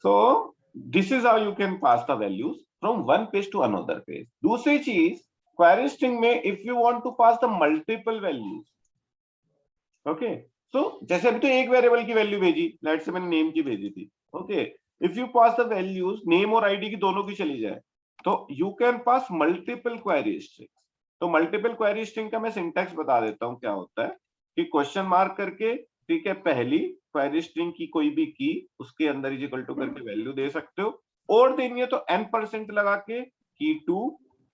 So this is how you can pass the values from one page to another page. दूसरी चीज query string में if you want to pass the multiple values, okay, so जैसे अभी तो एक variable की value भेजी, let's say मैंने नेम की भेजी थी, okay, if you pass the values name और आईडी की दोनों की चली जाए तो you can pass multiple query strings. तो मल्टीपल क्वेरी स्ट्रिंग का मैं सिंटैक्स बता देता हूं क्या होता है कि क्वेश्चन मार्क करके, ठीक है, पहली क्वेरी स्ट्रिंग की कोई भी की उसके अंदर इज इक्वल टू करके वैल्यू दे सकते हो, और देनी है तो n% लगा के की 2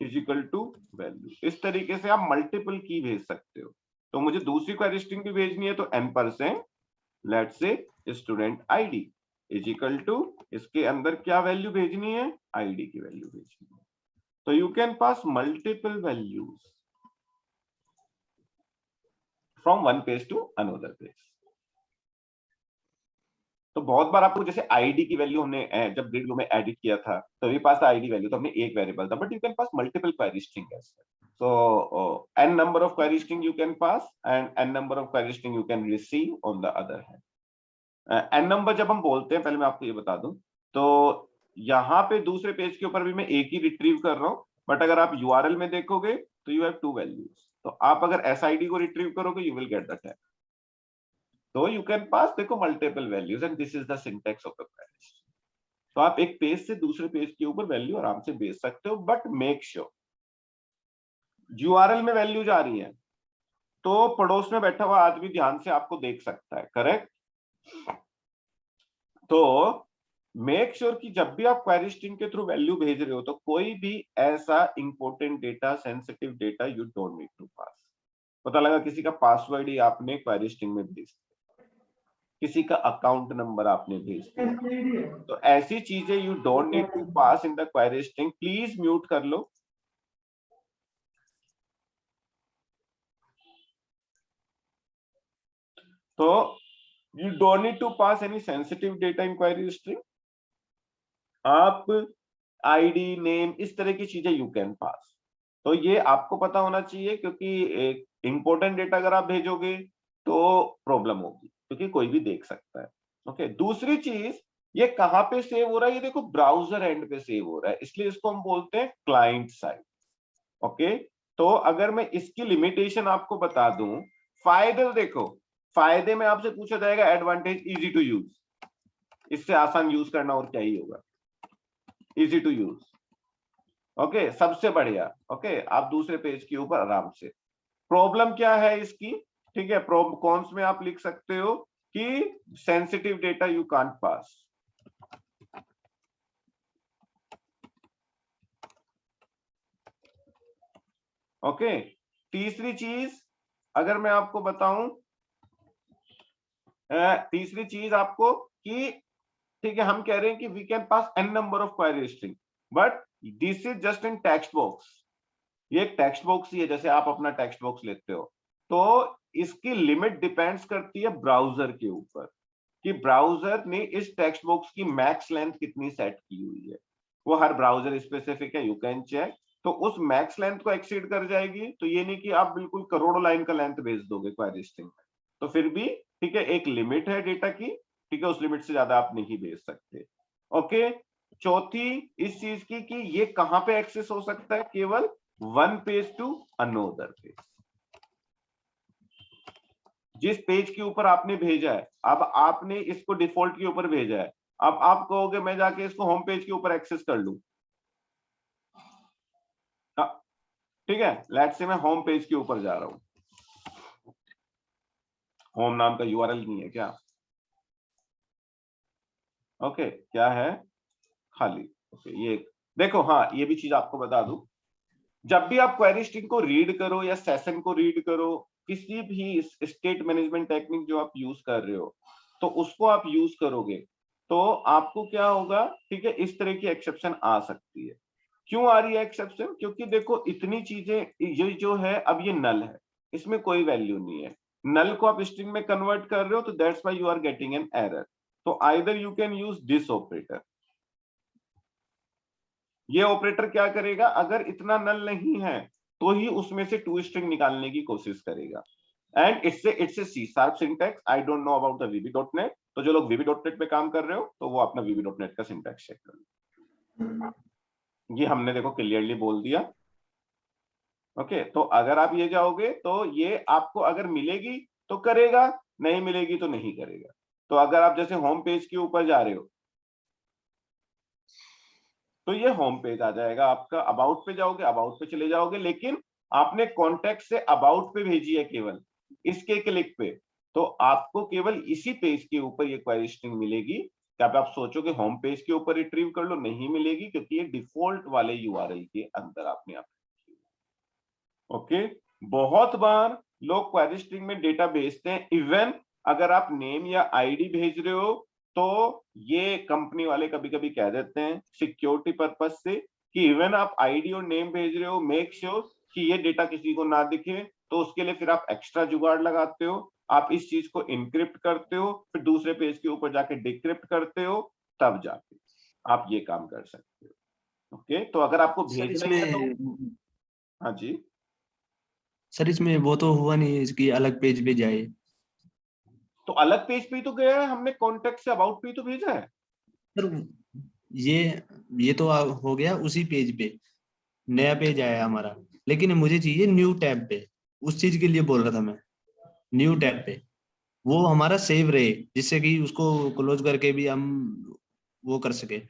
इज इक्वल टू वैल्यू. इस तरीके से आप मल्टीपल की भेज सकते हो. तो मुझे दूसरी क्वेरी स्ट्रिंग भी भेजनी है तो n% let's say student ID is equal to इसके अंदर क्या वैल्यू भेजनी है, आईडी की वैल्यू भेजनी है. तो you can pass multiple values from one page to another page. तो बहुत बार आपको जैसे आईडी की वैल्यू हमने जब ग्रिड व्यू में एडिट किया था तो ये पास आईडी वैल्यू तो हमने एक वेरिएबल था, but you can pass multiple query string as well. So n number of query string you can pass and n number of query string you can receive on the other hand. n number जब हम बोलते हैं, पहले मैं आपको ये बता दूं, तो यहाँ पे दूसरे पेज के ऊपर भी मैं एक ही रिट्रीव कर रहा हूँ, बट अगर आप URL में देखोगे तो यू हैव 2 वैल्यूज. तो आप अगर SID को रिट्रीव करोगे you will get the tag. तो यू कैन पास देखो multiple values and this is the syntax of the query. तो आप एक पेज से दूसरे पेज के ऊपर वैल्यू आराम से भेज सकते हो, बट मेक श्योर URL में वैल्यू जा रही है तो पड़ोस में बैठा हुआ आदमी ध्यान से आपको देख सकता है, करेक्ट. तो मेक श्योर कि जब भी आप क्वेरी स्ट्रिंग के थ्रू वैल्यू भेज रहे हो तो कोई भी ऐसा important data, sensitive data you don't need to pass. पता लगा किसी का पासवर्ड ही आपने क्वेरी स्ट्रिंग में भेज दिया, किसी का अकाउंट नंबर आपने भेज दिया, तो ऐसी चीजें you don't need to pass in the query string. Please mute कर लो. तो you don't need to pass any sensitive data in query string. आप आईडी, नेम, इस तरह की चीजें यू कैन पास. तो ये आपको पता होना चाहिए क्योंकि एक इंपॉर्टेंट डेटा अगर आप भेजोगे तो प्रॉब्लम होगी क्योंकि कोई भी देख सकता है. ओके, दूसरी चीज ये कहाँ पे सेव हो रहा है, ये देखो ब्राउजर एंड पे सेव हो रहा है, इसलिए इसको हम बोलते हैं क्लाइंट साइड. ओके, तो अगर मैं इसकी लिमिटेशन आपको बता दूं, फायदे देखो, फायदे में आपसे पूछा जाएगा एडवांटेज इजी टू यूज, इससे आसान यूज करना और क्या ही होगा, इजी टू यूज. ओके, सबसे बढ़िया. ओके, आप दूसरे पेज के ऊपर आराम से. प्रॉब्लम क्या है इसकी, ठीक है, कॉन्स में आप लिख सकते हो कि sensitive data you can't pass. Okay, तीसरी चीज अगर मैं आपको बताऊं, तीसरी चीज आपको कि ठीक है, हम कह रहे हैं कि we can pass n number of query string, but this is just in text box. ये एक टेक्स्ट बॉक्स ही है, जैसे आप अपना टेक्स्ट बॉक्स लेते हो. तो इसकी लिमिट डिपेंड्स करती है ब्राउजर के ऊपर कि ब्राउजर ने इस टेक्स्ट बॉक्स की मैक्स लेंथ कितनी सेट की हुई है. वो हर ब्राउजर स्पेसिफिक है, यू कैन चेक. तो उस मैक्स लेंथ को एक्सीड कर जाएगी तो ये नहीं कि आप बिल्कुल करोड़ों लाइन का लेंथ भेज दोगे क्वेरी स्ट्रिंग में. तो फिर भी ठीक है, एक लिमिट है डेटा की, ठीक है, उस लिमिट से ज्यादा आप नहीं भेज सकते. ओके, चौथी इस चीज की कि ये कहां पे एक्सेस हो सकता है, केवल one page to another page. जिस पेज के ऊपर आपने भेजा है, अब आपने इसको डिफॉल्ट के ऊपर भेजा है, अब आप कहोगे मैं जाके इसको होम पेज के ऊपर एक्सेस कर लूं, ठीक है, लेट्स से मैं होम पेज के ऊपर जा रहा हूं. होम नाम का URL नहीं है क्या? ओके, क्या है, खाली. ओके, ये देखो, हाँ, ये भी चीज आपको बता दूं, जब भी आप क्वेरी स्ट्रिंग को रीड करो या सेशन को रीड करो, किसी भी स्टेट मैनेजमेंट टेक्निक जो आप यूज कर रहे हो, तो उसको आप यूज करोगे तो आपको क्या होगा, ठीक है, इस तरह की एक्सेप्शन आ सकती है. क्यों आ रही है एक्सेप्शन? क्योंकि देखो इतनी चीजें, ये जो है अब ये नल है, इसमें कोई वैल्यू नहीं है. नल को आप स्ट्रिंग में कन्वर्ट कर रहे हो तो that's why you are getting an error. तो either you can use this operator. ये ऑपरेटर क्या करेगा, अगर इतना नल नहीं है तो ही उसमें से टू स्ट्रिंग निकालने की कोशिश करेगा. And it's a C sharp syntax. I don't know about the VB.NET. तो जो लोग VB.NET पे काम कर रहे हो तो वो अपना VB.NET का सिंटैक्स चेक कर लो। ये हमने देखो क्लियरली बोल दिया। ओके, तो अगर आप ये जाओगे तो ये आपको अगर मिलेगी तो करेगा, नहीं मिलेगी तो नहीं करेगा। तो अगर आप जैसे होम पेज के ऊपर जा रहे हो तो ये होम पेज आ जाएगा आपका। अबाउट पे जाओगे, अबाउट पे चले जाओगे, लेकिन आपने कॉन्टेक्ट से अबाउट पे भेजी है केवल इसके क्लिक पे, तो आपको केवल इसी पेज के ऊपर ये क्वेरी स्ट्रिंग मिलेगी। क्या आप सोचोगे होम पेज के ऊपर रिट्रीव कर लो? नहीं मिलेगी, क्योंकि ये डिफॉल्ट वाले URL के अंदर आपने ओके। बहुत बार लोग क्वेरी स्ट्रिंग में डेटा भेजते हैं, इवन अगर आप नेम या आईडी भेज रहे हो तो ये कंपनी वाले कभी कभी कह देते हैं सिक्योरिटी पर्पस से कि इवन आप आईडी और नेम भेज रहे हो, मेक श्योर कि ये डेटा किसी को ना दिखे। तो उसके लिए फिर आप एक्स्ट्रा जुगाड़ लगाते हो, आप इस चीज को इनक्रिप्ट करते हो, फिर दूसरे पेज के ऊपर जाके डिक्रिप्ट करते हो, तब जाके आप ये काम कर सकते हो। ओके, तो अगर आपको सर भेजना ही है तो इसमें हाँ जी, सर इसमें वो तो हुआ नहीं इसकी अलग पेज पे जाए। तो अलग पेज पे ही तो गया है, हमने कॉन्टेक्ट से अबाउट पे ही तो भेजा है। सर ये ये तो हो गया उसी पेज पे, नया पेज आया हमारा, लेकिन मुझे चाहिए न्यू टैब पे। उस चीज के लिए बोल रहा था मैं, न्यू टैब पे वो हमारा सेव रहे, जिससे कि उसको क्लोज करके भी हम वो कर सके।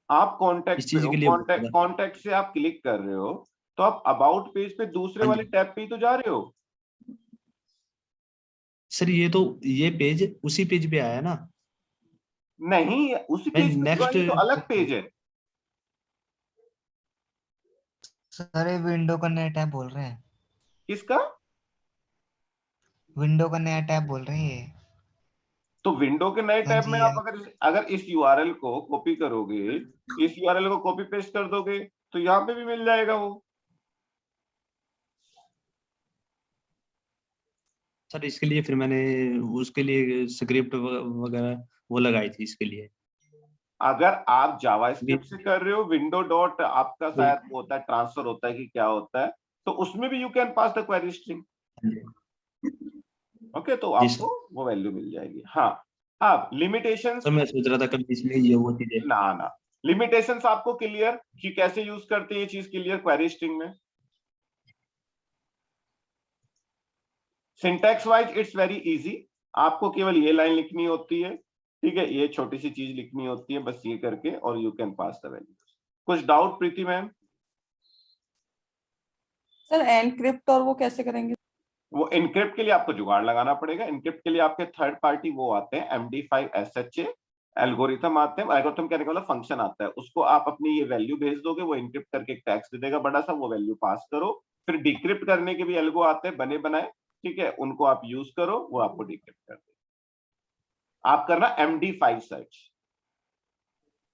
आप कॉन्टेक्ट इस पे चीज हो, के लिए बोल कॉन्टेक्ट रहा था। कॉन्टेक्ट से आप क्लिक कर रहे हो तो आप अबाउट पेज पे दूसरे हाँ वाले जी टैब पे ही तो जा रहे हो। सर, ये पेज उसी पेज पे आया ना। नहीं, उसी मैं पेज पे तो नेक्स्ट, ये तो अलग पेज है। सर ये विंडो का नया टैब बोल रहे हैं, किसका? विंडो का नया टैब बोल रहे हैं ये। तो विंडो के नए हाँ टैब में जी आप अगर अगर इस URL को कॉपी करोगे, इस URL को कॉपी पेस्ट कर दोगे तो यहाँ पे भी मिल जाएगा वो। सर इसके लिए फिर मैंने उसके लिए स्क्रिप्ट वगैरह वो लगाई थी इसके लिए। अगर आप जावास्क्रिप्ट से भी- कर रहे हो, विंडो डॉट आपका शायद वो होता है, ट्रांसफर होता है कि क्या होता है, तो उसमें भी you can pass the query string. Okay, तो जी आपको सर। वो वैल्यू मिल जाएगी। हाँ, अब लिमिटेशंस, सर मैं सोच रहा था कभी इसमें ये वो चीजें। ना लिमिटेशंस आपको क्लियर कि कैसे यूज करते हैं ये चीज क्लियर क्वेरी स्ट्रिंग में। Syntax wise it's very easy, आपको केवल ये लाइन लिखनी होती है, ठीक है, ये छोटी सी चीज लिखनी होती है बस ये करके, और you can pass the value. कुछ डाउट प्रीति मैम? सर एनक्रिप्ट और वो कैसे करेंगे? वो इनक्रिप्ट के लिए आपको जुगाड़ लगाना पड़ेगा। इनक्रिप्ट के लिए आपके थर्ड पार्टी वो आते हैं, MD5 SHA एल्गोरिथम आते हैं। एल्गोरिथम कहने का मतलब फंक्शन आता है, उसको आप अपनी ये वैल्यू भेज दोगे, वो इनक्रिप्ट करके एक टैक्स दे देगा बड़ा सा, वो वैल्यू पास करो। फिर डिक्रिप्ट करने के भी एल्गो आते हैं बने बनाए, ठीक है, उनको आप यूज करो, वो आपको डिक्रिप्ट कर देगा। आप करना MD5 सर्च।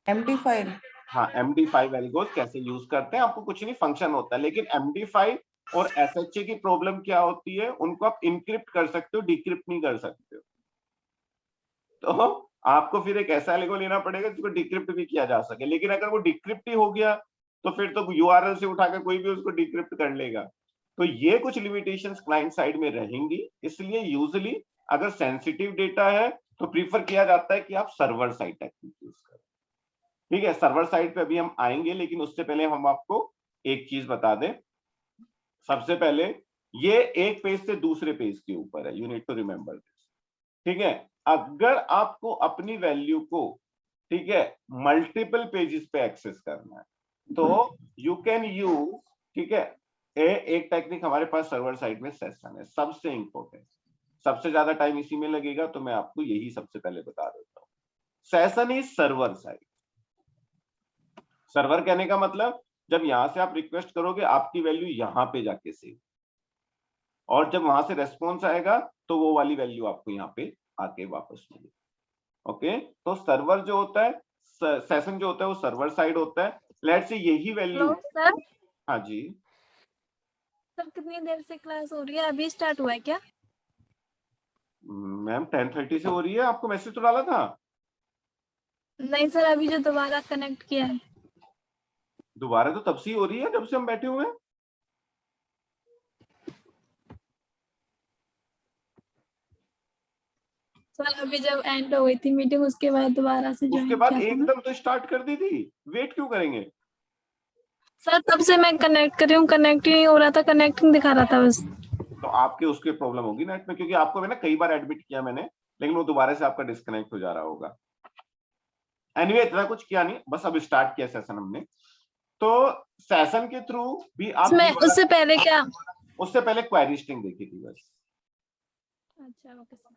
MD5? हाँ, MD5 एल्गोस कैसे यूज करते हैं, आपको कुछ नहीं, फंक्शन होता है। लेकिन MD5 और SHA की प्रॉब्लम क्या होती है, उनको आप इनक्रिप्ट कर सकते हो, डिक्रिप्ट नहीं कर सकते हो। तो आपको फिर एक ऐसा एल्गो लेना पड़ेगा जिसको डिक्रिप्ट भी किया जा सके। लेकिन अगर वो डिक्रिप्ट ही हो गया तो फिर तो URL से उठाकर कोई भी उसको डिक्रिप्ट कर लेगा। तो ये कुछ लिमिटेशंस क्लाइंट साइड में रहेंगी, इसलिए यूजुअली अगर सेंसिटिव डेटा है तो प्रीफर किया जाता है कि आप सर्वर साइड टेक्निक यूज करें। ठीक है, सर्वर साइड पे अभी हम आएंगे, लेकिन उससे पहले हम आपको एक चीज बता दें। सबसे पहले ये एक पेज से दूसरे पेज के ऊपर है, you need to remember this. ठीक है, अगर आपको अपनी वैल्यू को, ठीक है, मल्टीपल पेजेस पे एक्सेस करना है तो यू कैन यूज, ठीक है, एक टेक्निक हमारे पास सर्वर साइड में सेशन है, सबसे इंपॉर्टेंट, सबसे ज्यादा टाइम इसी में लगेगा, तो मैं आपको यही सबसे पहले बता देता हूं। Session is server side. Server कहने का मतलब जब यहां से आप रिक्वेस्ट करोगे आपकी वैल्यू यहां पे जाके सेव, और जब वहां से रेस्पॉन्स आएगा तो वो वाली वैल्यू आपको यहाँ पे आके वापस मिलेगी। ओके, तो सर्वर जो होता है, सेशन जो होता है वो सर्वर साइड होता है। लेट्स से यही वैल्यू, हेलो सर। हाँ जी सर कितनी देर से क्लास हो रही है? अभी स्टार्ट हुआ है क्या? मैम 10:30 से हो रही है, आपको मैसेज तो डाला था। नहीं सर, अभी जो दोबारा कनेक्ट किया है। दोबारा तो तब से ही हो रही है जब से हम बैठे हुए हैं। सर अभी जब एंड हो गई थी मीटिंग उसके बाद दोबारा से उसके ज्वाइन बाद किया था ना। एकदम तो स्टार्ट कर दी थी, वेट क्यों करेंगे? सर तब से मैं कनेक्ट कर रही हूँ, कनेक्ट ही नहीं हो रहा था, कनेक्टिंग दिखा रहा था बस। तो आपके उसके प्रॉब्लम होगी नेट में, क्योंकि आपको मैंने कई बार एडमिट किया मैंने, लेकिन वो दोबारा से आपका डिस्कनेक्ट हो जा रहा होगा। एनीवे इतना कुछ किया नहीं, बस अब स्टार्ट किया सेशन हमने। तो सेशन के थ्रू भी आप उसमें उससे पहले क्या? उससे पहले क्वेरी स्ट्रिंग देखी थी बस। अच्छा ओके सर।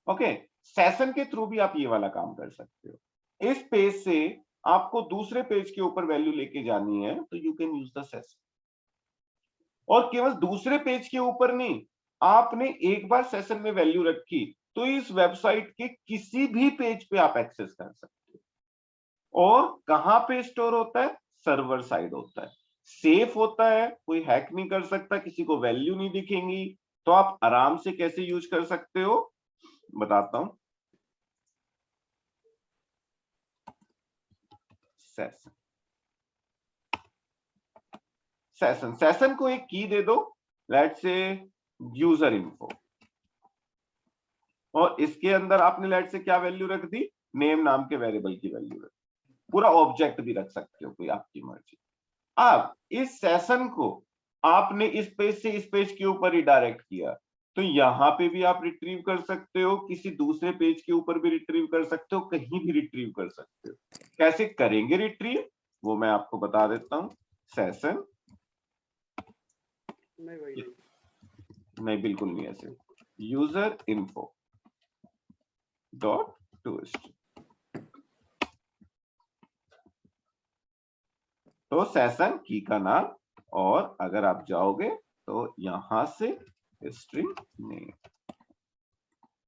ओके, सेशन के थ्रू भी आप ये वाला काम कर सकते हो। इस पेज से आपको दूसरे पेज के ऊपर वैल्यू लेके जानी है तो you can use the session. और केवल दूसरे पेज के ऊपर नहीं, आपने एक बार सेशन में वैल्यू रखी तो इस वेबसाइट के किसी भी पेज पे आप एक्सेस कर सकते हो। और कहां पे स्टोर होता है? सर्वर साइड होता है, सेफ होता है, कोई हैक नहीं कर सकता, किसी को वैल्यू नहीं दिखेंगी। तो आप आराम से कैसे यूज कर सकते हो बताता हूं। सेशन सेशन सेशन को एक की दे दो, लेट्स से यूजर इन्फो, और इसके अंदर आपने लेट से क्या वैल्यू रख दी? नेम नाम के वेरिएबल की वैल्यू रख दी। पूरा ऑब्जेक्ट भी रख सकते हो, कोई आपकी मर्जी। अब इस सेशन को आपने इस पेज से इस पेज के ऊपर ही डायरेक्ट किया, तो यहां पे भी आप रिट्रीव कर सकते हो, किसी दूसरे पेज के ऊपर भी रिट्रीव कर सकते हो, कहीं भी रिट्रीव कर सकते हो। कैसे करेंगे रिट्रीव वो मैं आपको बता देता हूं। सेशन नहीं, बिल्कुल नहीं ऐसे, यूजर इन्फो डॉट टू तो सेशन की का नाम, और अगर आप जाओगे तो यहां से स्ट्रिंग नेम,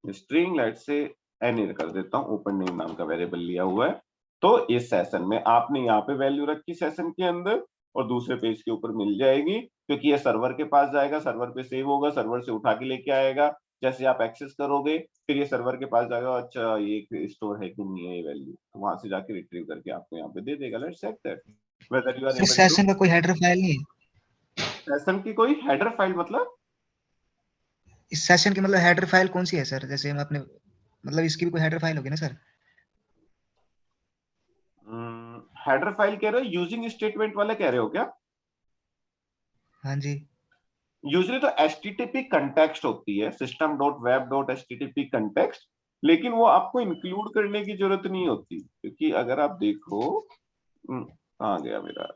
स्ट्रिंग लेट से एन कर देता हूं, ओपन नेम नाम का वेरिएबल लिया हुआ है। तो इस सेशन में आपने यहाँ पे वैल्यू रखी सेशन के अंदर, और दूसरे पेज के ऊपर मिल जाएगी, क्योंकि ये सर्वर के पास जाएगा, सर्वर पे सेव होगा, सर्वर से उठा के लेके आएगा। जैसे आप एक्सेस करोगे फिर ये सर्वर के पास जाएगा, अच्छा ये स्टोर है कि नहीं है ये वैल्यू, तो वहां से जाके रिट्रीव करके आपको यहाँ पे दे देगा। Let's check that whether you are is able to. Session का कोई हेडर फाइल नहीं है? सेशन की कोई हेडर फाइल मतलब? इस सेशन की मतलब हेडर फाइल कौन सी है सर? जैसे हम अपने मतलब इसकी भी कोई हेडर फाइल होगी ना सर? हेडर फाइल कह रहे हो, यूजिंग स्टेटमेंट वाला कह रहे हो क्या? हाँ जी। यूजली तो HTTP कंटेक्स्ट होती है, system.web.http कंटेक्स्ट, लेकिन वो आपको इंक्लूड करने की जरूरत नहीं होती, क्योंकि अगर आप देखो आ गया मेरा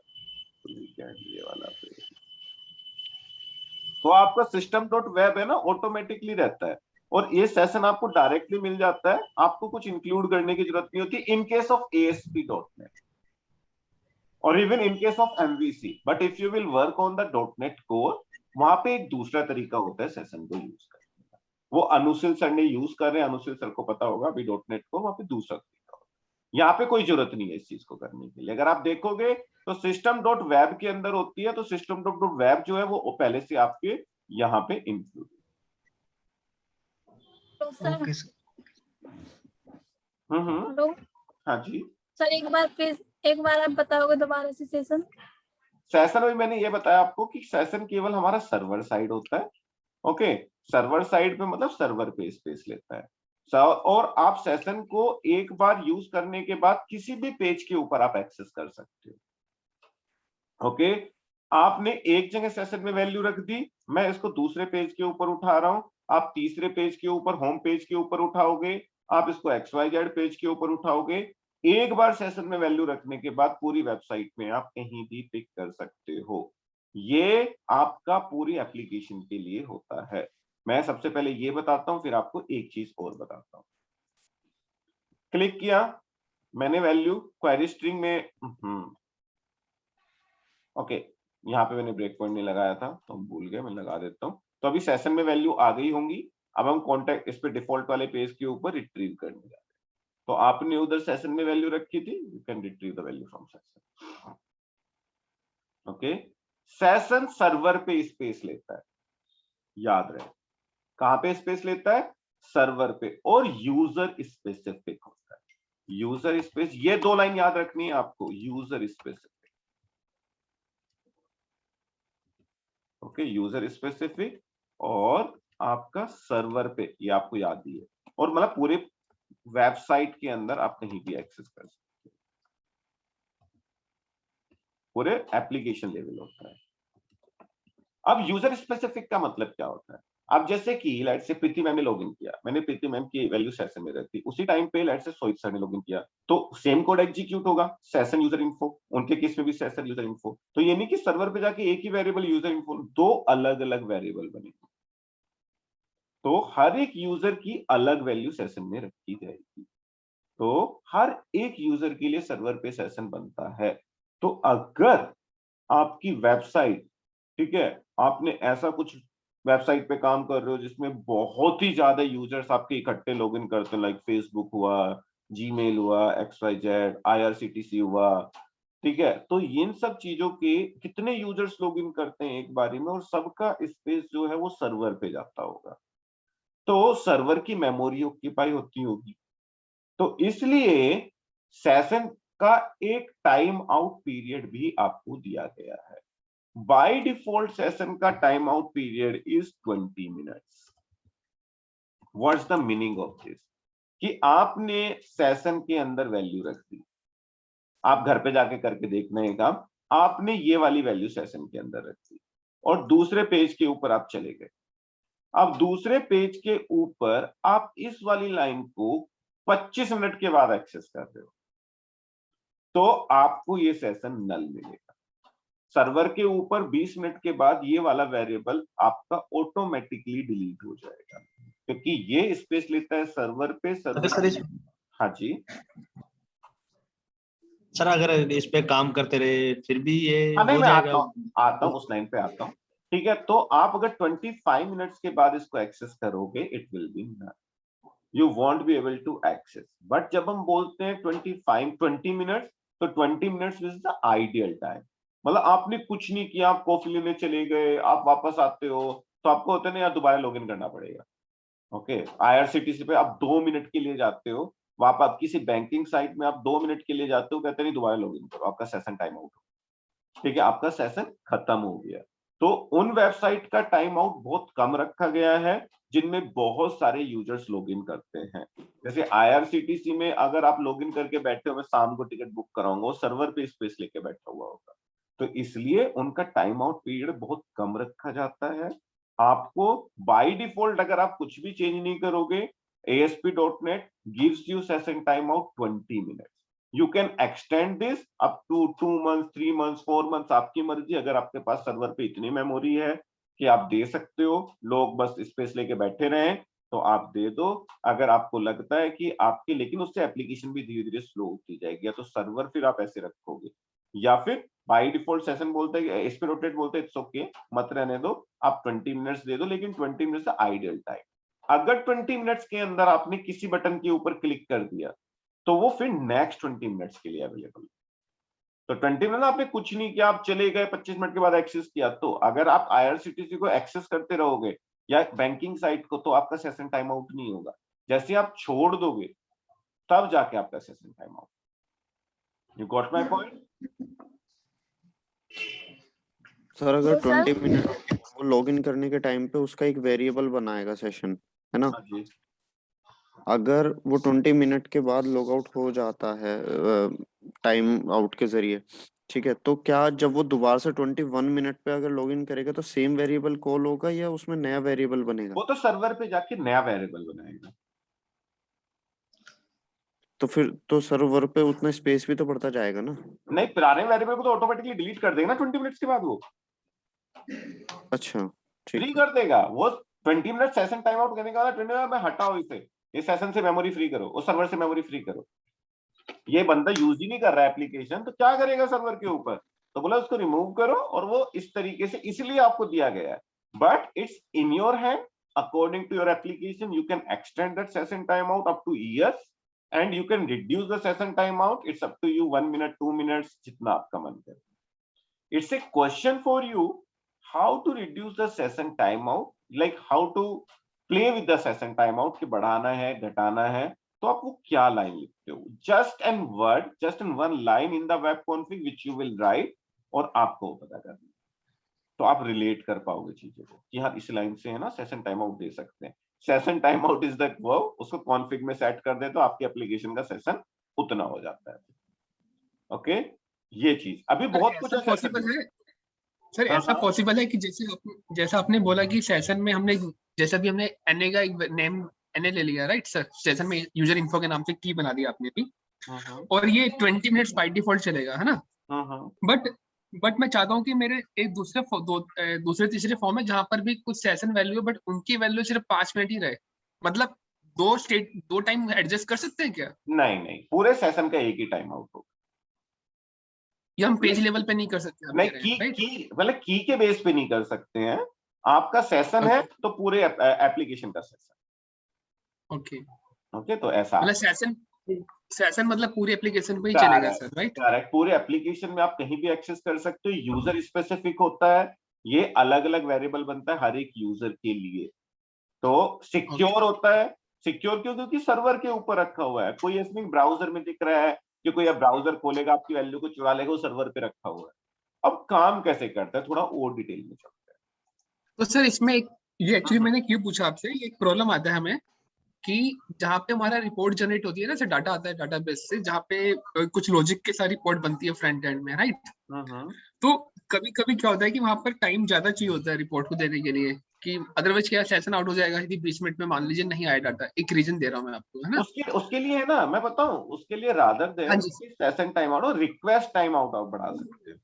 ये वाला पे, तो आपका system.web है ना, ऑटोमेटिकली रहता है, और ये सेशन आपको डायरेक्टली मिल जाता है, आपको कुछ इंक्लूड करने की जरूरत नहीं होती इन केस ऑफ ASP.NET और even in case of MVC। But if you will work on the .NET core, वहां पे एक दूसरा तरीका होता है सेशन को यूज करने का। वो अनुशील सर ने यूज कर रहे हैं, अनुशील सर को पता होगा अभी .NET को, वहां पे दूसरा तरीका होता है। यहाँ पे कोई जरूरत नहीं है इस चीज को करने के लिए। अगर आप देखोगे तो system.web के अंदर होती है, तो system.web जो है वो पहले से आपके यहाँ पे इंक्लूड। तो सर ओके सर। हेलो हाँ जी। सर, एक बार प्लीज, एक बार आप बताओगे दोबारा से सेशन? सेशन में मैंने ये बताया आपको कि सेशन केवल हमारा सर्वर साइड होता है। ओके, सर्वर साइड पे मतलब सर्वर पे स्पेस लेता है। और आप सेशन को एक बार यूज करने के बाद किसी भी पेज के ऊपर आप एक्सेस कर सकते हो। ओके, आपने एक जगह सेशन में वैल्यू रख दी, मैं इसको दूसरे पेज के ऊपर उठा रहा हूं, आप तीसरे पेज के ऊपर, होम पेज के ऊपर उठाओगे, आप इसको XYZ पेज के ऊपर उठाओगे। एक बार सेशन में वैल्यू रखने के बाद पूरी वेबसाइट में आप कहीं भी पिक कर सकते हो। ये आपका पूरी एप्लीकेशन के लिए होता है। मैं सबसे पहले ये बताता हूं, फिर आपको एक चीज और बताता हूं। क्लिक किया मैंने वैल्यू, क्वेरी स्ट्रिंग में ओके, यहाँ पे मैंने ब्रेक पॉइंट नहीं लगाया था तो हम भूल गए, मैं लगा देता हूँ। तो अभी सेशन में वैल्यू आ गई होंगी। अब हम कॉन्टेक्ट इस पे डिफॉल्ट वाले पेज के ऊपर रिट्रीव करने जा रहे हैं। तो आपने उधर सेशन में वैल्यू रखी थी, you can retrieve the value from session. Okay, session server पे स्पेस लेता है, याद रहे। कहां पे स्पेस लेता है? सर्वर पे, और यूजर स्पेसिफिक होता है। यूजर स्पेस, ये दो लाइन याद रखनी है आपको, user specific. Okay, user specific और आपका सर्वर पे, ये आपको याद ही है। और मतलब पूरे वेबसाइट के अंदर आप कहीं भी एक्सेस कर सकते हो, पूरे एप्लीकेशन लेवल होता है। अब यूजर स्पेसिफिक का मतलब क्या होता है? अब जैसे कि लेट्स से प्रीति मैम ने लॉगिन किया, मैंने प्रीति मैम की वैल्यू सेशन में रहती, उसी टाइम पे लेट्स से सोहित सर ने लॉगिन किया, तो सेम कोड एग्जीक्यूट होगा, सेशन यूजर इन्फो, उनके केस में भी सेशन यूजर इन्फो। तो ये नहीं कि सर्वर पे जाके एक ही वेरिएबल यूजर इन्फो, दो अलग अलग वेरिएबल बनेंगे, तो हर एक यूजर की अलग वैल्यू सेशन में रखी जाएगी। तो हर एक यूजर के लिए सर्वर पे सेशन बनता है। तो अगर आपकी वेबसाइट, ठीक है, आपने ऐसा कुछ वेबसाइट पे काम कर रहे हो जिसमें बहुत ही ज्यादा यूजर्स आपके इकट्ठे लॉगिन करते हैं, लाइक फेसबुक हुआ, जीमेल हुआ, XYZ, IRCTC हुआ, ठीक है, तो इन सब चीजों के कितने यूजर्स लॉगिन करते हैं एक बारी में, और सबका स्पेस जो है वो सर्वर पे जाता होगा, तो सर्वर की मेमोरी ऑक्यूपाई होती होगी। तो इसलिए सेशन का एक टाइम आउट पीरियड भी आपको दिया गया है। बाय डिफॉल्ट सेशन का time out period is 20 minutes. What's the meaning of this? कि आपने सेशन के अंदर वैल्यू रख दी, आप घर पे जाके करके देखना है काम, आपने ये वाली वैल्यू सेशन के अंदर रख दी और दूसरे पेज के ऊपर आप चले गए। अब दूसरे पेज के ऊपर आप इस वाली लाइन को 25 मिनट के बाद एक्सेस कर रहे हो, तो आपको ये सेशन नल मिलेगा। सर्वर के ऊपर 20 मिनट के बाद ये वाला वेरिएबल आपका ऑटोमेटिकली डिलीट हो जाएगा, क्योंकि ये स्पेस लेता है सर्वर पे। सर्वर, हाँ जी सर, अगर इस पे काम करते रहे फिर भी ये हाँ, नहीं हो मैं जाएगा? आता हूँ उस लाइन पे आता हूँ, ठीक है। तो आप अगर 25 मिनट्स के बाद इसको एक्सेस करोगे, it will be null, you won't be able to access. But जब हम बोलते हैं 20 मिनट्स, तो 20 minutes is the ideal time. मतलब आपने कुछ नहीं किया, आप कॉफी लेने चले गए, आप वापस आते हो, तो आपको होता है ना यार दोबारा लॉगिन करना पड़ेगा। ओके, IRCTC पे आप 2 मिनट के लिए जाते हो, वापस आप किसी बैंकिंग साइट में आप 2 मिनट के लिए जाते हो, कहते नहीं दोबारा लॉगिन करो, आपका सेशन टाइम आउट हो, ठीक है, आपका सेशन खत्म हो गया। तो उन वेबसाइट का टाइम आउट बहुत कम रखा गया है जिनमें बहुत सारे यूजर्स लॉगिन करते हैं। जैसे IRCTC में अगर आप लॉगिन करके बैठे हो, मैं शाम को टिकट बुक कराऊंगा, वो सर्वर पे स्पेस लेके बैठा हुआ होगा, तो इसलिए उनका टाइम आउट पीरियड बहुत कम रखा जाता है। आपको बाय डिफॉल्ट अगर आप कुछ भी चेंज नहीं करोगे, ASP.NET gives you session timeout 20 minutes. You can extend this up to 2 months, 3 months, 4 months, आपकी मर्जी। अगर आपके पास सर्वर पे इतनी मेमोरी है कि आप दे सकते हो, लोग बस स्पेस लेके बैठे रहे, तो आप दे दो। अगर आपको लगता है कि आपकी, लेकिन उससे एप्लीकेशन भी धीरे धीरे स्लो होती जाएगी, या तो सर्वर फिर आप ऐसे रखोगे, या फिर बाय डिफॉल्ट सेशन बोलते हैं, ASP.NET बोलते हैं इट्स ओके, मत रहने दो, आप 20 मिनट्स दे दो, लेकिन 20 मिनट्स का आइडियल टाइम। अगर 20 मिनट्स के अंदर आपने किसी बटन के ऊपर क्लिक कर दिया, तो वो फिर नेक्स्ट 20 मिनट्स के लिए अवेलेबल। तो 20 मिनट आपने कुछ नहीं किया, आप चले गए, 25 मिनट के बाद एक्सेस किया, तो अगर आप IRCTC को एक्सेस करते रहोगे या बैंकिंग साइट को, तो आपका सेशन टाइम आउट नहीं होगा। जैसे आप छोड़ दोगे, तब जाके आपका session time out. You got my point? Sir अगर Yes, sir. 20 मिनट वो लॉगिन करने के टाइम पे उसका एक वेरिएबल बनाएगा सेशन, है ना? हाँ जी, अगर वो 20 मिनट के बाद लॉग आउट हो जाता है टाइम आउट के जरिए, ठीक है, तो क्या जब वो दोबारा से 21 मिनट पे अगर लॉगिन करेगा तो सेम वेरिएबल कॉल होगा या उसमें नया वेरिएबल बनेगा? वो तो सर्वर पे जाके नया वेरिएबल बनाएगा। तो फिर तो सर्वर पे उतना स्पेस भी तो बढ़ता जाएगा ना? नहीं, पुराने वेरिएबल को तो ऑटोमेटिकली डिलीट कर देगा ना 20 मिनट्स के बाद, वो अच्छा, ठीक फ्री है। कर देगा। वो 20 मिनट सेशन टाइम आउट करने का 20 मिनट में हटाओ इसे, इस सेशन से मेमोरी फ्री करो, उस सर्वर से मेमोरी फ्री करो। ये बंदा यूज ही नहीं कर रहा है एप्लीकेशन, तो क्या करेगा सर्वर के ऊपर? तो बोला उसको रिमूव करो, और वो इस तरीके से, इसलिए आपको दिया गया है। But it's in your hand, according to your application, you can extend that session time out up to years, and you can reduce the session time out, it's up to you, 1 minute, 2 minutes, जितना आपका मन करे। It's a question for you, how to reduce the session timeout, like how to play with the session timeout, कि बढ़ाना है, घटाना है, तो आप वो क्या लाइन लिखते हो? just in one line in the web config which you will write, और आपको पता करना है, तो आप रिलेट कर पाओगे चीजों को कि हाँ इस लाइन से है ना सेशन टाइम आउट दे सकते हैं। Session time out is the verb, उसको कॉन्फिग में सेट कर दे तो आपके एप्लीकेशन का सेशन उतना हो जाता है। ओके, ये चीज अभी बहुत कुछ ऐसा है सेशन पॉसिबल में। है सर, हाँ, ऐसा हाँ। पॉसिबल है कि जैसा आपने बोला कि सेशन में हमने जैसा भी हमने एनए का एक नेम एनए ले लिया, राइट सर, सेशन में यूजर इन्फो के नाम से की बना दिया आपने भी, और ये 20 मिनट्स बाय डिफॉल्ट चलेगा, है ना। बट मैं चाहता हूँ कि मेरे एक दूसरे तीसरे फॉर्म है जहां पर भी कुछ सेशन वैल्यू है, बट उनकी वैल्यू सिर्फ 5 मिनट ही रहे, मतलब दो टाइम एडजस्ट कर सकते हैं क्या, नहीं, पूरे सेशन का एक ही टाइम आउट होगा। या हम पेज लेवल पे नहीं कर सकते, आप नहीं, कह रहे हैं, राइट? मतलब की के बेस पे नहीं कर सकते हैं। आपका सेशन है तो पूरे एप्लीकेशन का सेशन। ओके, ओके, तो ऐसा मतलब सेशन मतलब पूरी एप्लीकेशन पे ही चलेगा सर, राइट? करेक्ट, पूरे एप्लीकेशन में आप कहीं भी एक्सेस कर सकते हो। यूजर स्पेसिफिक होता है, ये अलग अलग वेरिएबल बनता है हर एक यूजर के लिए। तो सिक्योर होता है, सिक्योर क्यों? क्योंकि सर्वर के ऊपर रखा हुआ है, कोई इसमें ब्राउजर में दिख रहा है कि कोई अब ब्राउजर खोलेगा आपकी वैल्यू को चुरा लेगा, वो सर्वर पे रखा हुआ है। अब काम कैसे करता है थोड़ा और डिटेल में चलते हैं। तो सर इसमें ये एक्चुअली मैंने क्यों पूछा आपसे, ये एक प्रॉब्लम आता है हमें कि जहाँ पे हमारा रिपोर्ट जनरेट होती है ना सर, डाटा आता है डाटाबेस से, जहाँ पे कुछ लॉजिक के साथ रिपोर्ट बनती है फ्रंट एंड में, राइट? तो कभी कभी क्या होता है कि वहां पर टाइम ज्यादा चाहिए होता है रिपोर्ट को देने के लिए, कि अदरवाइज क्या सेशन आउट हो जाएगा यदि 20 मिनट में मान लीजिए नहीं आया डाटा। एक रीजन दे रहा हूँ मैं आपको, है ना। उसके लिए है ना, मैं बताऊं, उसके लिए रादर हाँ देन जी, सेशन टाइम आउट और रिक्वेस्ट टाइम आउट आप बढ़ा सकते हैं।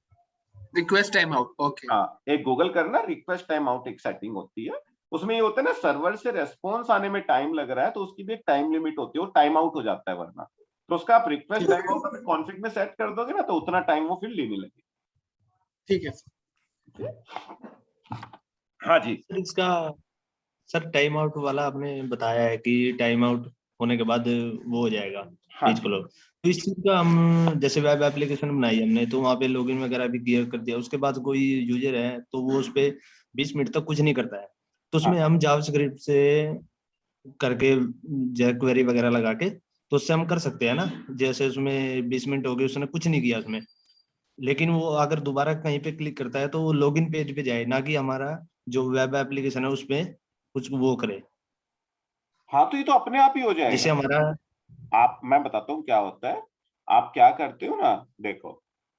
Request time out, okay. हाँ, एक गूगल करना, रिक्वेस्ट टाइम आउट एक सेटिंग होती है। उसमें ये होता है ना, सर्वर से रेस्पॉन्स आने में टाइम लग रहा है तो उसकी भी एक टाइम लिमिट होती है, वो टाइम आउट हो जाता है वरना। तो उसका आप रिक्वेस्ट टाइम आउट अपने कॉन्फ़िग में सेट कर दोगे ना, तो उतना टाइम वो फिर लेने लगेगी। ठीक है। हाँ जी सर इसका सर टाइम आउट वाला आपने बताया है कि टाइम आउट होने के बाद वो हो जाएगा हाँ पेज क्लोज। तो इस चीज का हम जैसे वेब एप्लीकेशन बनाई हमने तो वहाँ पे लॉगिन वगैरह भी क्लियर कर दिया, उसके बाद कोई यूजर है तो वो उस पे 20 मिनट तक कुछ नहीं करता है, तो उसमें हम जावास्क्रिप्ट से करके jQuery वगैरह लगा के तो उससे हम कर सकते हैं ना। जैसे उसमें 20 मिनट हो गए उसने कुछ नहीं किया उसमें, लेकिन वो अगर दोबारा कहीं पे क्लिक करता है तो वो लॉगिन पेज पे जाए, ना कि हमारा जो वेब एप्लीकेशन है उसपे कुछ वो करे, हाँ, तो ये तो अपने आप ही हो जिससे जाएगा। हमारा मैं बताता हूँ क्या होता है। आप क्या करते हो ना, देखो,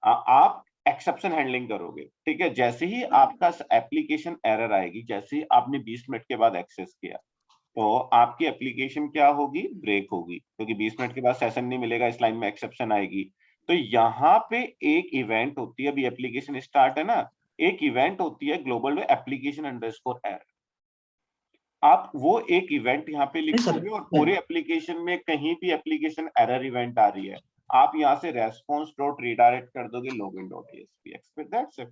आप एक्सेप्शन हैंडलिंग करोगे, ठीक है। जैसे ही आपका एप्लीकेशन एरर आएगी, जैसे ही आपने 20 मिनट के बाद एक्सेस किया, तो आपकी एप्लीकेशन क्या होगी? ब्रेक होगी, क्योंकि 20 मिनट के बाद सेशन नहीं मिलेगा, इस लाइन में एक्सेप्शन आएगी। तो यहाँ पे एक इवेंट होती है, अभी एप्लीकेशन स्टार्ट है ना, एक इवेंट होती है ग्लोबल एप्लीकेशन अंडरस्कोर एरर। आप वो एक इवेंट यहाँ पे नहीं सर, लिखोगे और पूरे एप्लीकेशन में कहीं भी एप्लीकेशन एरर इवेंट आ रही है, आप यहाँ से रेस्पॉन्स डॉट रीडायरेक्ट कर दोगे login.asp, एक्सपेक्ट दैट्स इट।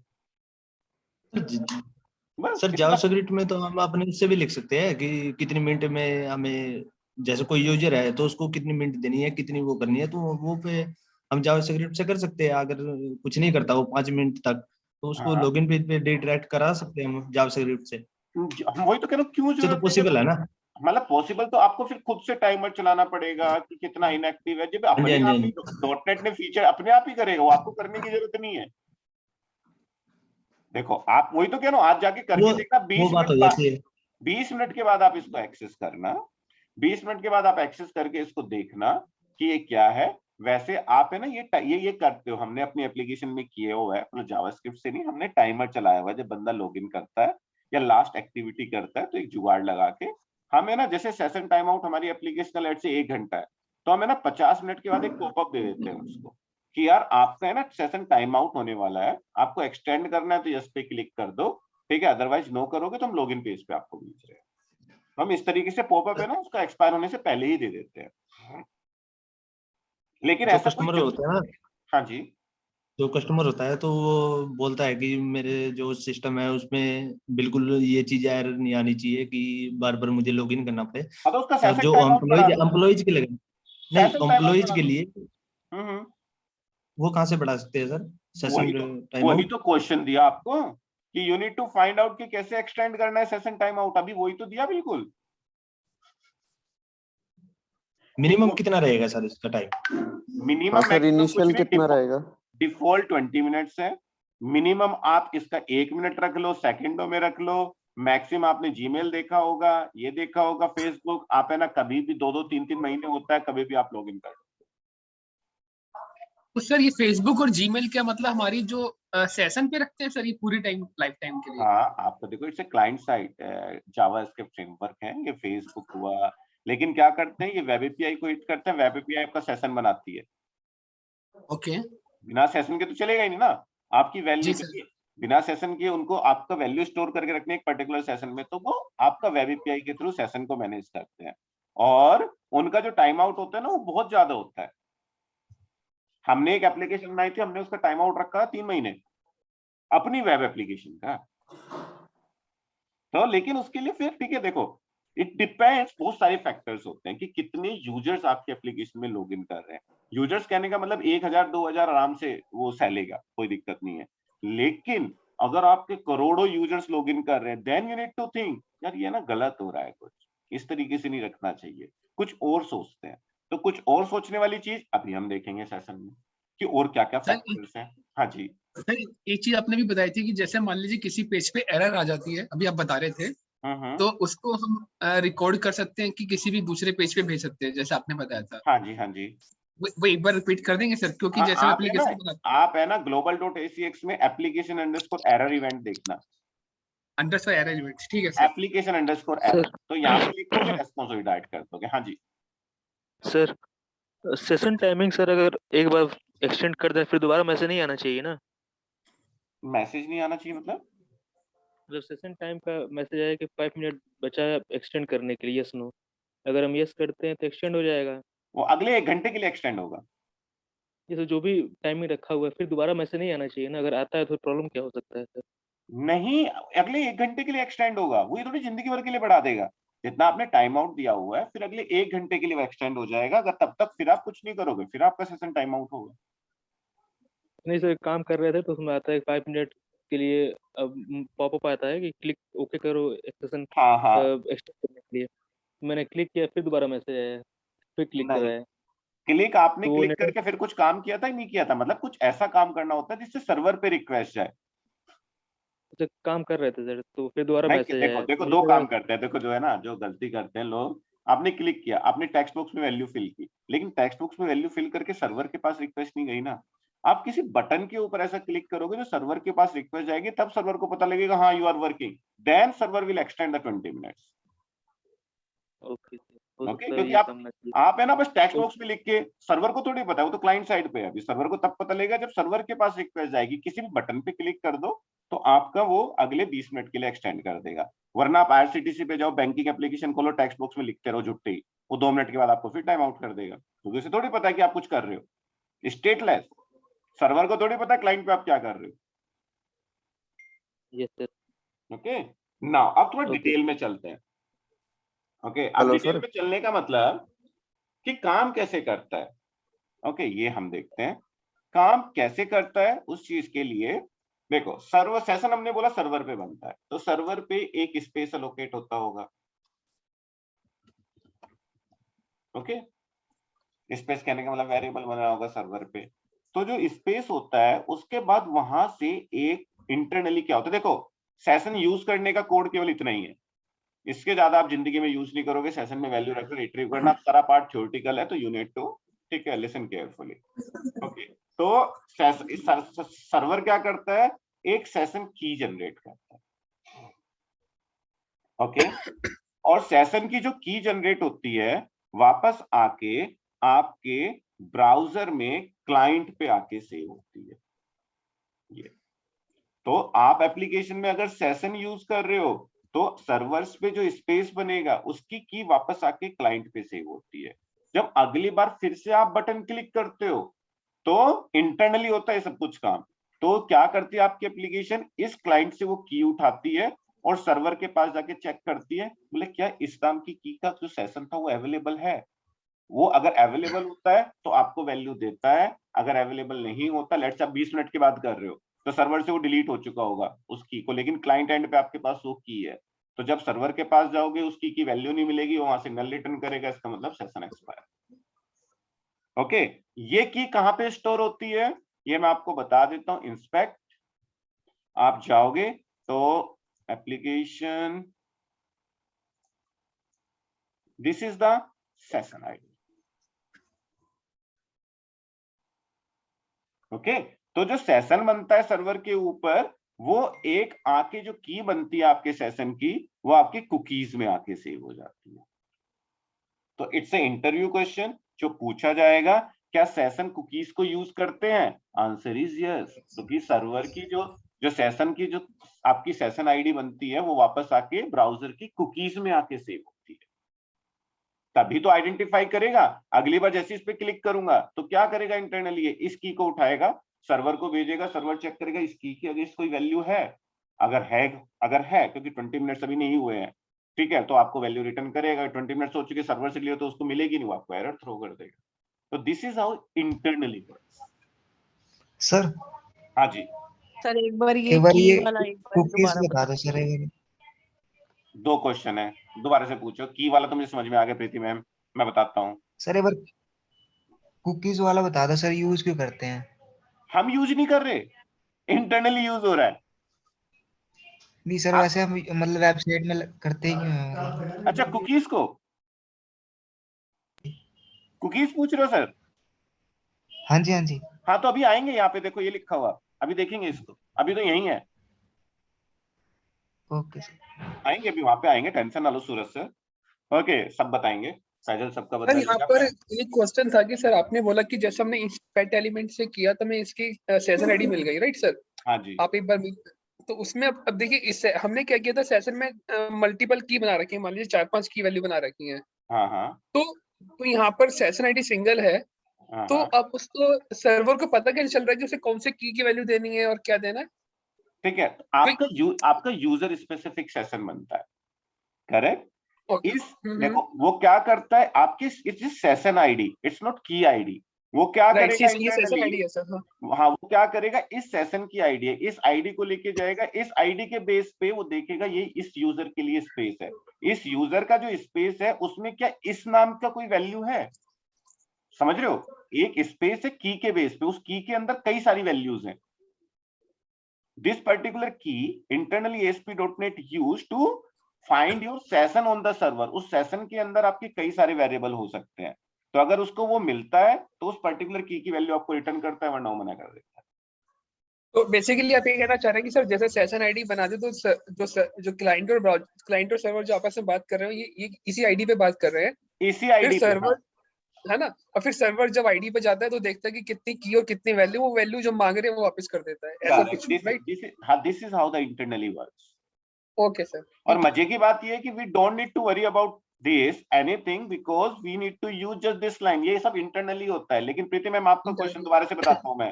बस सर जावास्क्रिप्ट में तो हम अपने उससे भी लिख सकते हैं कि कितनी मिनट में हमें, जैसे कोई यूजर है तो उसको कितनी मिनट देनी है, कितनी वो करनी है, तो वो पे हम जावास्क्रिप्ट से कर सकते हैं। अगर कुछ नहीं करता वो 5 मिनट तक तो उसको हाँ, लॉगिन पेज पे रिडायरेक्ट करा सकते हैं हम जावास्क्रिप्ट से। हम वही तो कह रहे हो, क्यों से तो जरूरत है जब, पॉसिबल है ना। मतलब पॉसिबल तो आपको फिर खुद से टाइमर चलाना पड़ेगा कि कितना इनएक्टिव है, जब हाँ जी, अपने हाँ आप जी, ही डॉटनेट ने फीचर अपने आप ही करेगा, वो आपको करने की जरूरत नहीं है। देखो, आप वही तो कह रहा हूँ, आज जाके करके देखना, वो 20 बात मिनट हो बाद, जाती है। 20 मिनट के बाद आप इसको एक्सेस करना, 20 मिनट के बाद आप एक्सेस करके इसको देखना कि ये क्या है। वैसे आप है ना, ये करते हो, हमने अपनी एप्लीकेशन में किए हुआ है, मतलब जावास्क्रिप्ट से नहीं, हमने टाइमर चलाया हुआ है। जब बंदा लॉगिन करता है या लास्ट एक्टिविटी करता है तो एक जुगाड़ लगा के हम है ना, जैसे सेशन टाइम आउट हमारी एप्लीकेशन का लेट से 1 घंटा है, तो हम है ना 50 मिनट के बाद एक पॉपअप दे देते हैं उसको कि यार आपका है ना सेशन टाइम आउट होने वाला है, आपको एक्सटेंड करना है तो यस पे क्लिक कर दो, ठीक है, अदरवाइज नो करोगे तो हम लॉगिन पेज पे आपको भेज रहे हैं। हम इस तरीके से पॉपअप है ना उसका एक्सपायर होने से पहले ही दे देते हैं। लेकिन जो ऐसा कोई कस्टमर होता है ना, हाँ जी, जो कस्टमर होता है तो वो बोलता है कि मेरे जो सिस्टम है उसमें बिल्कुल ये चीज एरर नहीं आनी चाहिए कि बार बार मुझे लॉगिन करना पड़े। हाँ, तो उसका और सेशन जो टाइम आउट बढ़ा दो, एम्प्लॉयज के लगे, नहीं सेशन टाइम आउट एम्प्लॉयज बढ़ा के दो। लिए हम्म, वो कहाँ से बढ़ा सकते हैं सर सेशन टाइम वही आउट? तो क्वेश्चन दिया आपको कि you need to find out कि कैसे एक्सटेंड करना है सेशन टाइम आउट, अभी वही तो दिया बिल्कुल। मिनिमम कितना रहेगा सर इसका टाइम? मिनिमम हाँ सर, मैक्सिमम कुछ इनिशियल नहीं, कितना रहेगा? डिफॉल्ट 20 मिनट्स है। मिनिमम आप इसका 1 मिनट रख लो, सेकंडों में रख लो, मैक्सिमम आपने जीमेल देखा होगा, ये देखा होगा फेसबुक, आप है ना कभी भी 2-2 3-3 महीने होता है, कभी भी आप लॉग इन कर। तो सर ये फेसबुक और जीमेल क्या मतलब हमारी जो सेशन पे रखते हैं सर, ये पूरी टाइम लाइफ टाइम के लिए? हाँ, आप तो देखो it's a client side JavaScript framework है, ये फेसबुक हुआ, लेकिन क्या करते हैं ये वेब एपीआई को हिट करते हैं, वेब एपीआई आपका सेशन बनाती है। ओके बिना सेशन के तो चलेगा ही नहीं ना, आपकी वैल्यू जी सर। बिना सेशन के उनको आपका वैल्यू स्टोर करके रखने एक पर्टिकुलर सेशन में, तो वो आपका वेब एपीआई के थ्रू सेशन को मैनेज करते हैं, और उनका जो टाइम आउट होता है ना वो बहुत ज्यादा होता है। हमने एक एप्लीकेशन बनाई थी, हमने उसका टाइम आउट रखा 3 महीने अपनी वेब एप्लीकेशन का। तो लेकिन उसके लिए फिर ठीक है, देखो इट डिपेंड्स, बहुत सारे फैक्टर्स होते हैं कि कितने यूजर्स आपके एप्लीकेशन में लॉगिन कर रहे हैं। यूजर्स कहने का मतलब 1000-2000 आराम से वो सैलेगा, कोई दिक्कत नहीं है, लेकिन अगर आपके करोड़ों यूजर्स लॉगिन कर रहे हैं, then you need to think यार ये ना गलत हो रहा है, कुछ इस तरीके से नहीं रखना चाहिए, कुछ और सोचते हैं। तो कुछ और सोचने वाली चीज अभी हम देखेंगे सेशन में कि और क्या क्या सर, फैक्टर्स हैं। हाँ जी सर एक चीज आपने भी बताई थी कि जैसे मान लीजिए किसी पेज पे एरर आ जाती है, अभी आप बता रहे थे, तो उसको हम रिकॉर्ड कर सकते हैं कि किसी भी दूसरे पेज पे भेज सकते हैं, जैसे आपने बताया था। हाँ जी हाँ जी। वो एक बार रिपीट कर देंगे सर, क्योंकि जैसे आप है ना, एप्लीकेशन बनाते आप है ना global.acx में एप्लीकेशन अंडरस्कोर एरर इवेंट देखना, अंडरस्कोर एरर इवेंट्स, ठीक है सर। एप्लीकेशन अंडरस्कोर एरर, तो यहाँ पे लिखोगे रेस्पॉन्सिबिलिटी ऐड कर दोगे। हाँ जी सर सेशन टाइमिंग सर अगर एक बार एक्सटेंड कर दें फिर दोबारा मैसेज नहीं आना चाहिए ना? मैसेज नहीं आना चाहिए मतलब? मतलब सेशन टाइम का मैसेज आया कि 5 मिनट बचा है एक्सटेंड करने के लिए, यस नो, अगर हम यस करते हैं तो एक्सटेंड हो जाएगा। वो अगले 1 घंटे के लिए एक्सटेंड होगा। जैसे जो भी टाइमिंग रखा हुआ है फिर दोबारा मैसेज नहीं आना चाहिए ना? अगर आता है तो प्रॉब्लम क्या हो सकता है सर? नहीं, अगले 1 घंटे के लिए एक्सटेंड होगा, वही थोड़ी जिंदगी भर के लिए बढ़ा देगा। जितना आपने टाइम आउट दिया हुआ है फिर अगले 1 घंटे के लिए वो एक्सटेंड हो जाएगा, अगर तब तक फिर आप कुछ नहीं करोगे फिर आपका सेशन टाइम आउट होगा। नहीं सर, काम कर रहे थे तो उसमें आता है 5 मिनट के लिए, अब पॉपअप आता है कि क्लिक ओके करो सेशन हाँ हाँ एक्सटेंड करने के लिए। मैंने क्लिक किया फिर दोबारा मैसेज आया, फिर क्लिक नहीं, कराया क्लिक आपने तो वो क्लिक नेटवर्क करके फिर कुछ काम किया था ही नहीं किया था, मतलब कुछ ऐसा काम करना होता है जिससे सर्वर पे रिक्वेस्ट जाए। से काम कर रहे थे सर, तो फिर दोबारा नहीं मैसेज देखो आया, देखो मुझे दो लगा। काम करते हैं, देखो जो है ना जो गलती करते हैं लोग, आपने क्लिक किया, आपने टेक्स्ट बॉक्स में वैल्यू फिल की, लेकिन टेक्स्ट बॉक्स में वैल्यू फिल करके सर्वर के पास रिक्वेस्ट नहीं गई ना। आप किसी बटन के ऊपर ऐसा क्लिक करोगे जो सर्वर के पास रिक्वेस्ट जाएगी, तब सर्वर को पता लगेगा हाँ you are working, then server will extend the 20 minutes. Okay हो ओके, सकता है क्योंकि ये काम ना किया। आप है ना बस टेक्स्ट बॉक्स में लिख के, सर्वर को थोड़ी पता है, वो तो क्लाइंट साइड पे है, अभी सर्वर को तब पता लगेगा जब सर्वर के पास रिक्वेस्ट जाएगी, किसी भी बटन पे क्लिक कर दो तो आपका वो अगले 20 मिनट के लिए एक्सटेंड कर देगा। वरना आप आईआरसीटीसी पे जाओ, बैंकिंग एप्लीकेशन खोलो, टेक्स्ट बॉक्स में लिखते रहो झुट्टे ही, वो 2 मिनट के बाद आपको फिर टाइम आउट कर देगा, क्योंकि उसे थोड़ी पता है कि आप कुछ कर रहे हो। स्टेटलेस सर्वर को थोड़ी पता है क्लाइंट पे आप क्या कर रहे यस सर। हो। ओके नाउ अब थोड़ा ओके डिटेल में चलते हैं। ओके अब हेलो डिटेल सर। में चलने का मतलब कि काम कैसे करता है। ओके ये हम देखते हैं काम कैसे करता है। उस चीज के लिए देखो, सर्वर सेशन हमने बोला सर्वर पे बनता है, तो सर्वर पे एक स्पेस अलोकेट होता होगा। ओके स्पेस कहने का मतलब वेरिएबल बना होगा सर्वर पे, तो जो स्पेस होता है उसके बाद वहां से एक इंटरनली क्या होता है, देखो सेशन यूज करने का कोड केवल इतना ही है, इसके ज्यादा आप जिंदगी में यूज नहीं करोगे। सेशन में वैल्यू रखकर रिट्रीव करना सारा पार्ट थ्योरेटिकल है, तो यू नीड टू, ठीक है, लिसन केयरफुली। ओके तो सर्वर क्या करता है, एक सेशन की जनरेट करता है। ओके और सेशन की जो की जनरेट होती है वापस आके आपके ब्राउजर में क्लाइंट पे आके सेव होती है। ये तो आप एप्लीकेशन में अगर सेशन यूज कर रहे हो तो सर्वर्स पे जो स्पेस बनेगा उसकी की वापस आके क्लाइंट पे सेव होती है। जब अगली बार फिर से आप बटन क्लिक करते हो तो इंटरनली होता है सब कुछ काम, तो क्या करती है आपकी एप्लीकेशन, इस क्लाइंट से वो की उठाती है और सर्वर के पास जाके चेक करती है, बोले क्या इस नाम की का जो सेशन था वो अवेलेबल है। वो अगर अवेलेबल होता है तो आपको वैल्यू देता है, अगर अवेलेबल नहीं होता, लेट्स आप 20 मिनट की बात कर रहे हो तो सर्वर से वो डिलीट हो चुका होगा उस की को, लेकिन क्लाइंट एंड पे आपके पास वो की है, तो जब सर्वर के पास जाओगे उस की वैल्यू नहीं मिलेगी, वो वहां से नल रिटर्न करेगा, इसका मतलब सेशन एक्सपायर। ओके ये की कहां पे स्टोर होती है ये मैं आपको बता देता हूं। इंस्पेक्ट आप जाओगे तो application, this is the session ID. Okay तो जो सेशन बनता है सर्वर के ऊपर, वो एक आके जो की बनती है आपके सेशन की, वो आपकी कुकीज में आके सेव हो जाती है। तो इट्स ए इंटरव्यू क्वेश्चन जो पूछा जाएगा, क्या सेशन कुकीज को यूज करते हैं? आंसर इज यस, क्योंकि सर्वर की जो सेशन की जो आपकी सेशन आईडी बनती है, वो वापस आके ब्राउजर की कुकीज में आके सेव होती है, तभी तो आइडेंटिफाई करेगा। अगली बार जैसे इस पे क्लिक करूंगा तो क्या करेगा इंटरनली, इस की को उठाएगा, सर्वर को भेजेगा, सर्वर चेक करेगा इस की अगेंस्ट कोई वैल्यू है, अगर है क्योंकि 20 मिनट्स अभी नहीं हुए हैं, ठीक है, तो आपको वैल्यू रिटर्न करेगा। 20 मिनट्स हो चुके सर्वर से लिए तो उसको मिलेगी नहीं, वो आपको एरर थ्रो कर देगा। तो this is how internally works. Sir हाँ जी, सर एक बार एक बार ये वाला एक बार कुकीज दोबारा बता दो सर। दो क्वेश्चन है, दोबारा से पूछो। की वाला तो मुझे समझ में आ गया प्रीति मैम, मैं बताता हूँ। सर एक बार कुकीज वाला बता दो सर, यूज क्यों करते हैं? हम यूज नहीं कर रहे, इंटरनली यूज हो रहा है। नहीं सर, वैसे हम मतलब वेबसाइट में करते ही क्यों हैं? अच्छा, कुकीज पूछ रहे हो सर? हाँ जी हाँ जी। हाँ तो अभी आएंगे, यहाँ पे देखो ये लिखा हुआ, अभी देखेंगे इसको, अभी तो यही है। ओके सर, आएंगे अभी, वहां पे आएंगे, टेंशन ना लो सूरज सर। ओके, सब बताएंगे, साइजल सबका बता सर यहाँ दीजिएगा। पर एक क्वेश्चन था कि सर आपने बोला कि जैसे हमने इंस्पेक्ट एलिमेंट से किया तो हमें इसकी सेशन आईडी मिल गई, राइट सर? हाँ जी, आप एक बार तो उसमें अब देखिए, इससे हमने क्या किया था, सेशन में मल्टीपल की बना रखी है, मान लीजिए 4-5 की वैल्यू बना रखी है। हाँ हाँ तो यहाँ पर सेशन आईडी सिंगल है, हाँ, तो अब उसको सर्वर को पता कैसे चल रहा है कि उसे कौन से की वैल्यू देनी है और क्या देना है? ठीक है, आपका यूजर स्पेसिफिक सेशन बनता है, करेक्ट? ओके। इस देखो वो क्या करता है, आपकी it's session ID, it's not की आईडी। वो क्या राइट, करेगा ये सेशन आईडी है सर। हाँ, वो क्या करेगा, इस सेशन की आईडी है, इस आईडी को लेके जाएगा, इस आईडी के बेस पे वो देखेगा ये इस यूजर के लिए स्पेस है, इस यूजर का जो स्पेस है उसमें क्या इस नाम का कोई वैल्यू है, समझ रहे हो? एक स्पेस है की के बेस पे, उस की के अंदर कई सारी वैल्यूज हैं। दिस पर्टिकुलर की internally ASP.NET use to find your session on the server. उस सेशन के अंदर आपके कई सारे वेरिएबल हो सकते हैं, तो अगर उसको वो मिलता है तो उस पर्टिकुलर की वैल्यू आपको रिटर्न करता है, वरना मना कर देता है। तो बेसिकली आप ये कहना चाह रहे हैं कि सर जैसे सेशन आईडी बना दे तो जो क्लाइंट और सर्वर जो आपस में बात कर रहे हो, ये इसी आईडी पे बात कर रहे हैं, इसी आईडी पे, सर्वर है ना? और फिर सर्वर जब आईडी पे जाता है तो देखता है कि कितनी की और कितनी वैल्यू, वो वैल्यू जो मांग रहे हैं वो वापस कर देता है, ऐसा कुछ, राइट? हाँ, this is how the internally works. Okay sir. और मजे की बात ये है कि we don't need to worry about this anything, because we need to use just this line. ये सब इंटरनली होता है। लेकिन प्रीति मैम आपको क्वेश्चन दोबारा से बताता हूँ मैं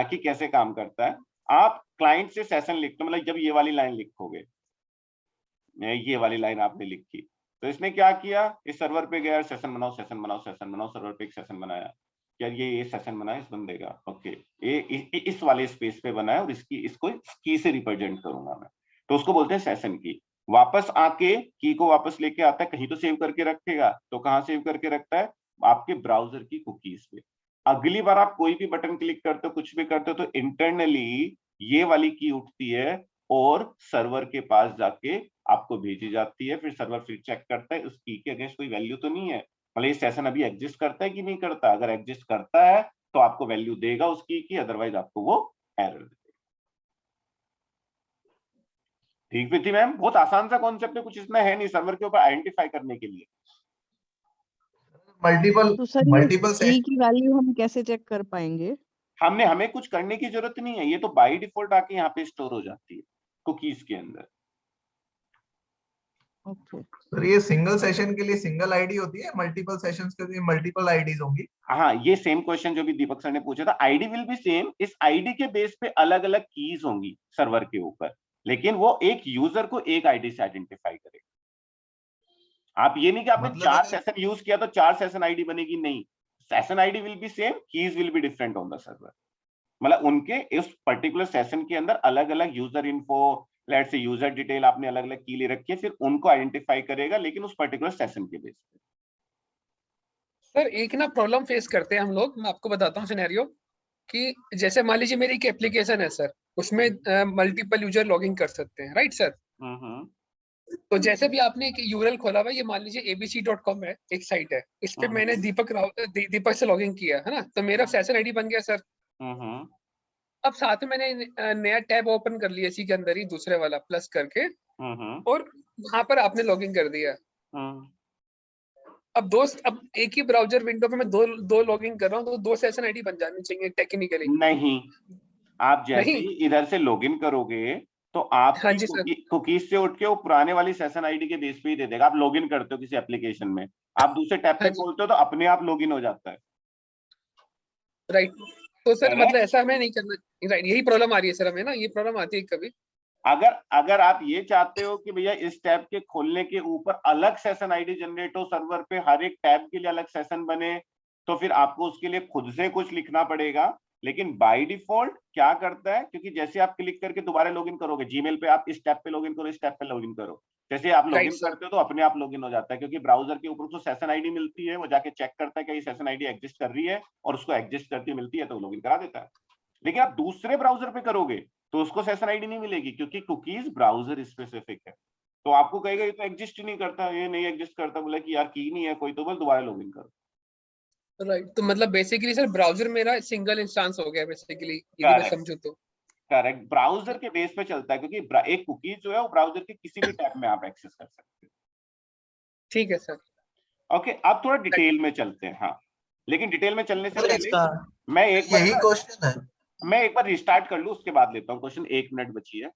कि कैसे काम करता है। आप क्लाइंट से सेशन लिखते हो, मतलब जब ये वाली लाइन लिखोगे, ये वाली लाइन आपने लिखी, तो इसने क्या किया, इस सर्वर पे गया, सेशन बनाओ, सेशन बनाओ, सेशन बनाओ, सर्वर पे एक सेशन बनाया, क्या ये सेशन बनाया इस बंदे का, ओके, ये इस वाले स्पेस पे बनाया और इसको की से रिप्रेजेंट करूंगा मैं, तो उसको बोलते हैं सेशन की। वापस आके की को वापस लेके आता है, कहीं तो सेव करके रखेगा, तो कहाँ सेव करके रखता है, आपके ब्राउजर की कुकीज पे। अगली बार आप कोई भी बटन क्लिक करते हो, कुछ भी करते हो, तो इंटरनली ये वाली की उठती है और सर्वर के पास जाके आपको भेजी जाती है। फिर सर्वर फिर चेक करता है उस की के अगेंस्ट कोई वैल्यू तो नहीं है, मतलब ये सेशन अभी एग्जिस्ट करता है कि नहीं करता। अगर एग्जिस्ट करता है तो आपको वैल्यू देगा उस की, अदरवाइज आपको वो एरर देगा। ठीक प्रीति मैम, बहुत आसान सा कॉन्सेप्ट है, कुछ इतना है नहीं सर्वर के ऊपर आइडेंटिफाई करने के लिए। तो सर की वैल्यू हम कैसे चेक कर पाएंगे? हमें कुछ करने की जरूरत नहीं है, ये तो बाय डिफॉल्ट आके यहाँ पे स्टोर हो जाती है कुकीज के अंदर। ओके सर, ये सिंगल सेशन के लिए सिंगल आईडी होती है, मल्टीपल सेशंस के लिए मल्टीपल आईडीज होंगी? हाँ, ये सेम क्वेश्चन जो भी दीपक सर ने पूछा था, आईडी विल बी सेम, इस आईडी के बेस पे अलग अलग कीज होंगी सर्वर के ऊपर, लेकिन वो एक यूजर को एक आईडी से आइडेंटिफाई करेगा। आप ये नहीं कि आपने 4 सेशन यूज किया तो 4 सेशन आईडी बनेगी, नहीं, session ID will be same, keys will be different on the server. मतलब उनके इस पर्टिकुलर सेशन के अंदर अलग अलग user info, let's say user detail आपने अलग अलग की ले रखी है, फिर उनको आइडेंटिफाई करेगा, लेकिन उस पर्टिकुलर सेशन के बेस पे। सर एक ना प्रॉब्लम फेस करते हैं हम लोग, मैं आपको बताता हूँ सिनेरियो, कि जैसे मान लीजिए मेरी एक एप्लीकेशन है सर, उसमें मल्टीपल यूजर लॉगिन कर सकते हैं, राइट सर? तो जैसे भी आपने एक यूआरएल खोला हुआ है, ये मान लीजिए abc.com है, एक साइट है, इस पे मैंने दीपक से लॉगिन किया है ना, तो मेरा सेशन आईडी बन गया सर। अब साथ में मैंने नया टैब ओपन कर लिया इसी के अंदर ही, दूसरे वाला प्लस करके, और वहां पर आपने लॉगिन कर दिया। अब एक ही ब्राउजर विंडो पे मैं दो लॉगिन कर रहा हूँ, तो 2 सेशन आईडी बन जानी चाहिए टेक्निकली। नहीं, आप जैसे ही इधर से लॉगिन करोगे तो आपकी कुकीज से उठ के वो पुराने वाली सेशन आईडी के बेस पे ही दे देगा। आप लॉगिन करते हो किसी एप्लीकेशन में, आप दूसरे टैब पे खोलते हो तो अपने आप लॉगिन हो जाता है। राइट, तो सर मतलब ऐसा हमें नहीं करना। राइट, यही प्रॉब्लम आ रही है सर हमें ना, ये प्रॉब्लम आती है कभी। अगर आप ये चाहते हो कि भैया इस टैब के खोलने के ऊपर अलग सेशन आईडी जनरेट हो, सर्वर पे हर एक टैब के लिए अलग सेशन बने, तो फिर आपको उसके लिए खुद से कुछ लिखना पड़ेगा। लेकिन बाय डिफॉल्ट क्या करता है, क्योंकि जैसे आप क्लिक करके दोबारा लॉगिन करोगे, जीमेल पे आप इस टैब पे लॉगिन करो, इस टैब पे लॉगिन करो, जैसे आप लॉगिन करते हो तो अपने आप लॉगिन हो जाता है, क्योंकि ब्राउजर के ऊपर उसको सेशन आईडी मिलती है, वो जाके चेक करता है कि ये सेशन आईडी एग्जिस्ट कर रही है, और उसको एग्जिस्ट करती मिलती है तो लॉगिन करा देता है। लेकिन आप दूसरे ब्राउजर पे करोगे तो उसको सेशन आईडी नहीं मिलेगी, क्योंकि कुकीज ब्राउजर स्पेसिफिक है। तो आपको कहेगा ये तो एग्जिस्ट ही नहीं करता, ये नहीं एग्जिस्ट करता, बोला कि यार की नहीं है कोई, तो बस दोबारा लॉगिन करो। राइट, तो मतलब बेसिकली सर ब्राउजर मेरा सिंगल इंस्टेंस हो गया बेसिकली, यदि मैं समझूं तो। करेक्ट, ब्राउजर के बेस पे चलता है, क्योंकि एक कुकीज जो है वो ब्राउजर के किसी भी टैब में आप एक्सेस कर सकते हो। ठीक है सर। ओके, अब थोड़ा डिटेल में चलते हैं। हाँ, लेकिन डिटेल में चलने से पहले मैं एक बार रिस्टार्ट कर लूं, उसके बाद लेता हूँ क्वेश्चन। 1 मिनट बची है।